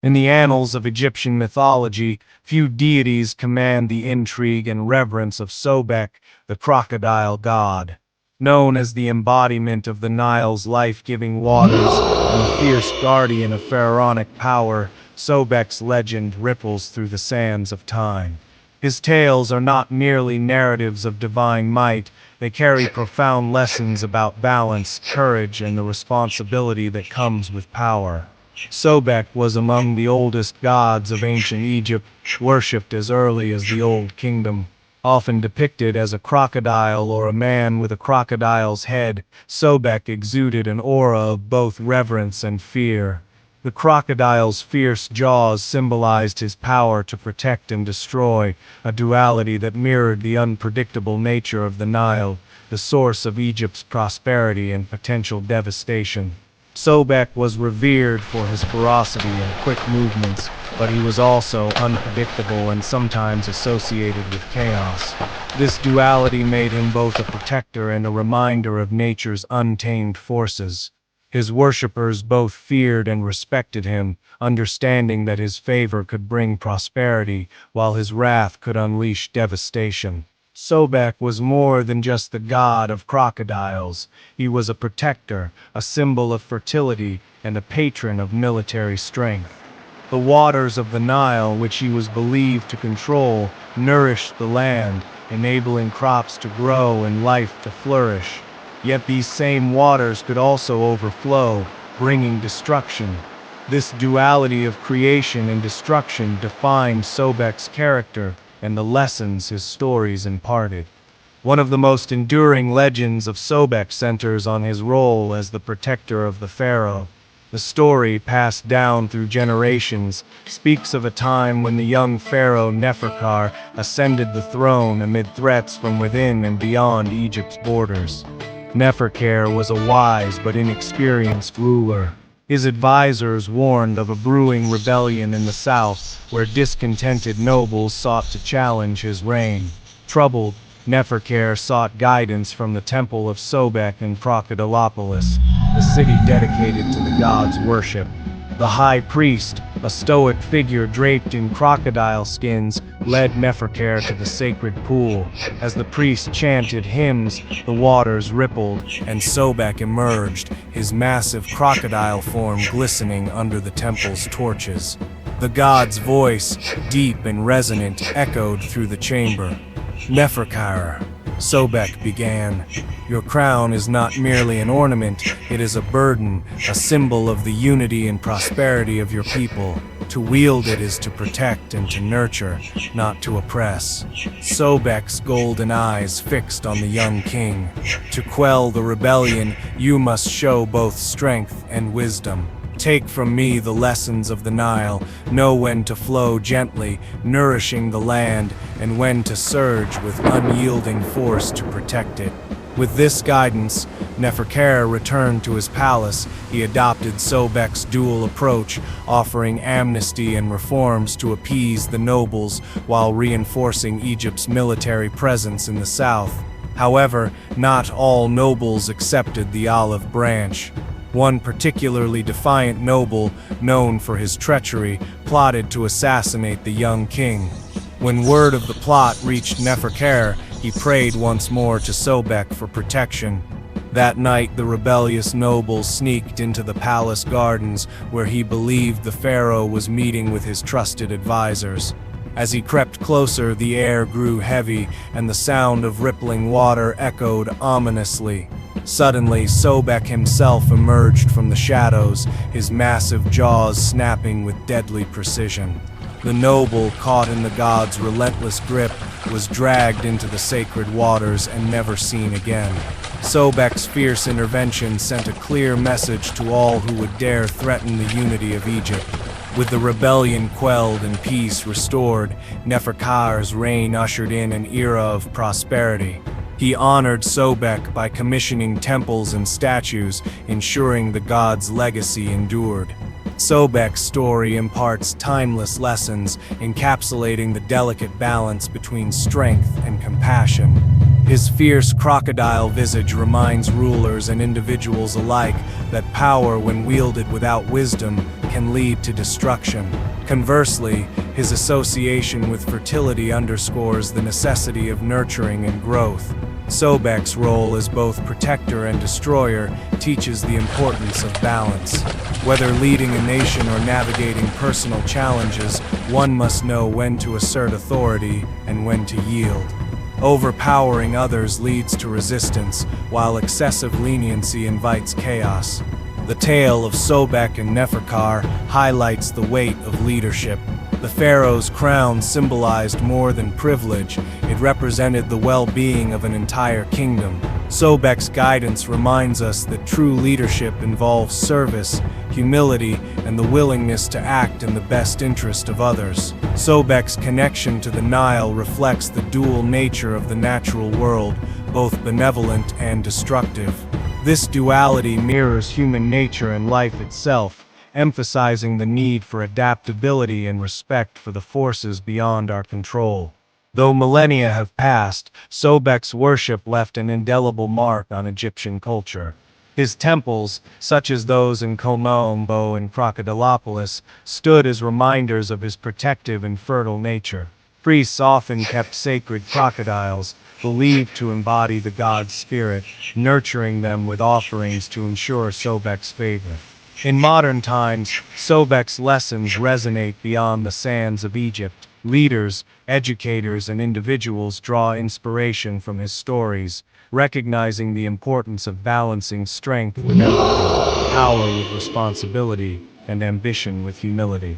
In the annals of Egyptian mythology, few deities command the intrigue and reverence of Sobek, the crocodile god. Known as the embodiment of the Nile's life-giving waters and the fierce guardian of pharaonic power, Sobek's legend ripples through the sands of time. His tales are not merely narratives of divine might, they carry profound lessons about balance, courage, and the responsibility that comes with power. Sobek was among the oldest gods of ancient Egypt, worshipped as early as the Old Kingdom. Often depicted as a crocodile or a man with a crocodile's head, Sobek exuded an aura of both reverence and fear. The crocodile's fierce jaws symbolized his power to protect and destroy, a duality that mirrored the unpredictable nature of the Nile, the source of Egypt's prosperity and potential devastation. Sobek was revered for his ferocity and quick movements, but he was also unpredictable and sometimes associated with chaos. This duality made him both a protector and a reminder of nature's untamed forces. His worshippers both feared and respected him, understanding that his favor could bring prosperity, while his wrath could unleash devastation. Sobek was more than just the god of crocodiles. He was a protector, a symbol of fertility, and a patron of military strength. The waters of the Nile, which he was believed to control, nourished the land, enabling crops to grow and life to flourish. Yet these same waters could also overflow, bringing destruction. This duality of creation and destruction defined Sobek's character and the lessons his stories imparted. One of the most enduring legends of Sobek centers on his role as the protector of the pharaoh. The story, passed down through generations, speaks of a time when the young pharaoh Neferkar ascended the throne amid threats from within and beyond Egypt's borders. Neferkar was a wise but inexperienced ruler. His advisors warned of a brewing rebellion in the south, where discontented nobles sought to challenge his reign. Troubled, Neferkar sought guidance from the temple of Sobek in Crocodilopolis, the city dedicated to the god's worship. The high priest, a stoic figure draped in crocodile skins, led Neferkar to the sacred pool. As the priest chanted hymns, the waters rippled, and Sobek emerged, his massive crocodile form glistening under the temple's torches. The god's voice, deep and resonant, echoed through the chamber. "Neferkar," Sobek began, "your crown is not merely an ornament, it is a burden, a symbol of the unity and prosperity of your people. To wield it is to protect and to nurture, not to oppress." Sobek's golden eyes fixed on the young king. "To quell the rebellion, you must show both strength and wisdom. Take from me the lessons of the Nile, know when to flow gently, nourishing the land, and when to surge with unyielding force to protect it." With this guidance, Neferkar returned to his palace. He adopted Sobek's dual approach, offering amnesty and reforms to appease the nobles while reinforcing Egypt's military presence in the south. However, not all nobles accepted the olive branch. One particularly defiant noble, known for his treachery, plotted to assassinate the young king. When word of the plot reached Neferkar, he prayed once more to Sobek for protection. That night, the rebellious noble sneaked into the palace gardens, where he believed the pharaoh was meeting with his trusted advisors. As he crept closer, the air grew heavy, and the sound of rippling water echoed ominously. Suddenly, Sobek himself emerged from the shadows, his massive jaws snapping with deadly precision. The noble, caught in the god's relentless grip, was dragged into the sacred waters and never seen again. Sobek's fierce intervention sent a clear message to all who would dare threaten the unity of Egypt. With the rebellion quelled and peace restored, Neferkar's reign ushered in an era of prosperity. He honored Sobek by commissioning temples and statues, ensuring the god's legacy endured. Sobek's story imparts timeless lessons, encapsulating the delicate balance between strength and compassion. His fierce crocodile visage reminds rulers and individuals alike that power, when wielded without wisdom, can lead to destruction. Conversely, his association with fertility underscores the necessity of nurturing and growth. Sobek's role as both protector and destroyer teaches the importance of balance. Whether leading a nation or navigating personal challenges, one must know when to assert authority and when to yield. Overpowering others leads to resistance, while excessive leniency invites chaos. The tale of Sobek and Neferkar highlights the weight of leadership. The pharaoh's crown symbolized more than privilege, it represented the well-being of an entire kingdom. Sobek's guidance reminds us that true leadership involves service, humility, and the willingness to act in the best interest of others. Sobek's connection to the Nile reflects the dual nature of the natural world, both benevolent and destructive. This duality mirrors human nature and life itself, emphasizing the need for adaptability and respect for the forces beyond our control. Though millennia have passed, Sobek's worship left an indelible mark on Egyptian culture. His temples, such as those in Komombo and Crocodilopolis, stood as reminders of his protective and fertile nature. Priests often kept sacred crocodiles, believed to embody the god's spirit, nurturing them with offerings to ensure Sobek's favor. In modern times, Sobek's lessons resonate beyond the sands of Egypt. Leaders, educators, and individuals draw inspiration from his stories, recognizing the importance of balancing strength with empathy, power with responsibility, and ambition with humility.